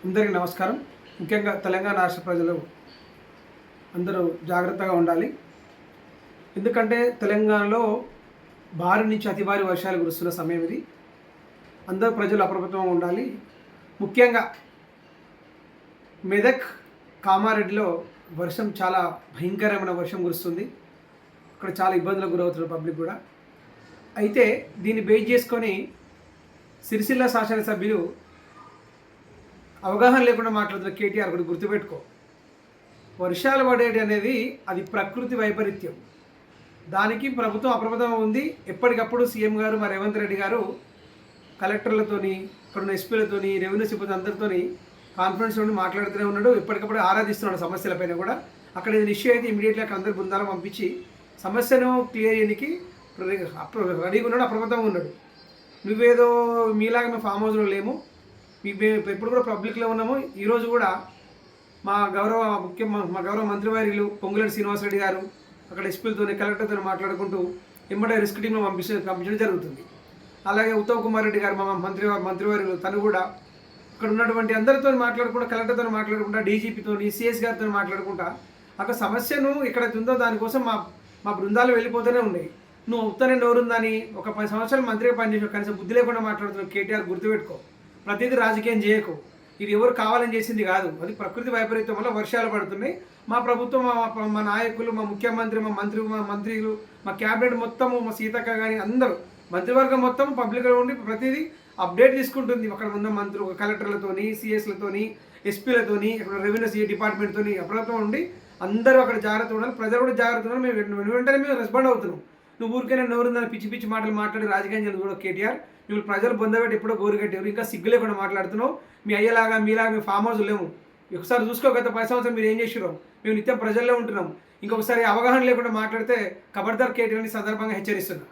అందరికీ నమస్కారం. ముఖ్యంగా తెలంగాణ రాష్ట్ర ప్రజలు అందరూ జాగ్రత్తగా ఉండాలి. ఎందుకంటే తెలంగాణలో భారీ నుంచి అతి భారీ వర్షాలు కురుస్తున్న సమయం ఇది. అందరూ ప్రజలు అప్రమత్తంగా ఉండాలి. ముఖ్యంగా మెదక్, కామారెడ్డిలో వర్షం చాలా భయంకరమైన వర్షం కురుస్తుంది. అక్కడ చాలా ఇబ్బందులకు గురవుతున్నారు పబ్లిక్ కూడా. అయితే దీన్ని బేస్ చేసుకొని సిరిసిల్ల శాసనసభ్యులు అవగాహన లేకుండా మాట్లాడుతున్న కేటీఆర్ ఒకటి గుర్తుపెట్టుకో. వర్షాలు పడేటి అనేది అది ప్రకృతి వైపరీత్యం. దానికి ప్రభుత్వం అప్రమత్తంగా ఉంది. ఎప్పటికప్పుడు సీఎం గారు మరి రేవంత్ రెడ్డి గారు కలెక్టర్లతోని, ఇక్కడున్న ఎస్పీలతోని, రెవెన్యూ సిబ్బంది అందరితోని కాన్ఫరెన్స్ నుండి మాట్లాడుతూనే ఉన్నాడు. ఎప్పటికప్పుడు ఆరాధిస్తున్నాడు సమస్యలపైన కూడా. అక్కడ ఏదైనా ఇష్యూ అయితే ఇమీడియట్గా అక్కడ అందరు బృందాలు పంపించి సమస్యను క్లియర్ చేయడానికి రెడీగా ఉన్నాడు, అప్రమత్తంగా ఉన్నాడు. నువ్వేదో మీలాగా మేము ఫామ్ హౌస్లో లేము, మేము ఎప్పుడు కూడా పబ్లిక్లో ఉన్నాము. ఈరోజు కూడా మా గౌరవ మంత్రివర్యులు పొంగులేటి శ్రీనివాసరెడ్డి గారు అక్కడ ఎస్పీలతో, కలెక్టర్తో మాట్లాడుకుంటూ ఎంబడే రిస్క్ టీంలో పంపించడం జరుగుతుంది. అలాగే ఉత్తమ్ కుమార్ రెడ్డి గారు మా మంత్రివర్యులు తను కూడా ఇక్కడ ఉన్నటువంటి అందరితో మాట్లాడుకుంటా, కలెక్టర్తో మాట్లాడుకుంటా, డీజీపీతో, సిఎస్ గారితో మాట్లాడుకుంటా అక్కడ సమస్యను ఎక్కడైతే ఉందో దానికోసం మా బృందాలు వెళ్ళిపోతూనే ఉన్నాయి. నువ్వు ఉత్తనే నోరుందని ఒక 10 సంవత్సరాలు మంత్రిగా పనిచేసావు, కనీసం బుద్ధి లేకుండా మాట్లాడుతున్నావు. కేటీఆర్ గుర్తుపెట్టుకో, ప్రతిదీ రాజకీయం చేయకు. ఇది ఎవరు కావాలని చేసింది కాదు, అది ప్రకృతి వైపరీత్యం వల్ల వర్షాలు పడుతున్నాయి. మా ప్రభుత్వం, మా నాయకులు, మా ముఖ్యమంత్రి, మా మంత్రులు, మా క్యాబినెట్ మొత్తము, మా సీతక్క కానీ అందరూ మంత్రివర్గం మొత్తం పబ్లిక్లో ఉండి ప్రతిదీ అప్డేట్ తీసుకుంటుంది. అక్కడ ఉన్న మంత్రులు, కలెక్టర్లతోని, సిఎస్లతోని, ఎస్పీలతోని, ఇక్కడ రెవెన్యూ డిపార్ట్మెంట్తోని అప్రమత్తంగా ఉండి అందరూ అక్కడ జాగ్రత్త ఉండాలి. ప్రజలు కూడా జాగ్రత్త ఉండాలి. మేము వెంటనే మేము రెస్పాండ్ అవుతున్నాం. నువ్వు ఊరికైనా నోరుందని పిచ్చి మాటలు మాట్లాడి రాజకీయం చేయాలి కూడా కేటీఆర్. నువ్వు ప్రజలు బొందబెట్టి ఎప్పుడో గోరు కట్టేవారు, ఇంకా సిగ్గు లేకుండా మాట్లాడుతున్నావు. మీ అయ్యేలాగా మీలాగా మేము ఫామ్ హౌస్ లేము. ఒకసారి చూసుకో, గత 10 సంవత్సరాలు మీరు ఏం చేసారో. మేము నిత్యం ప్రజల్లో ఉంటున్నాం. ఇంకొకసారి అవగాహన లేకుండా మాట్లాడితే ఖబర్దార్ కేటీఆర్ని సందర్భంగా హెచ్చరిస్తున్నాం.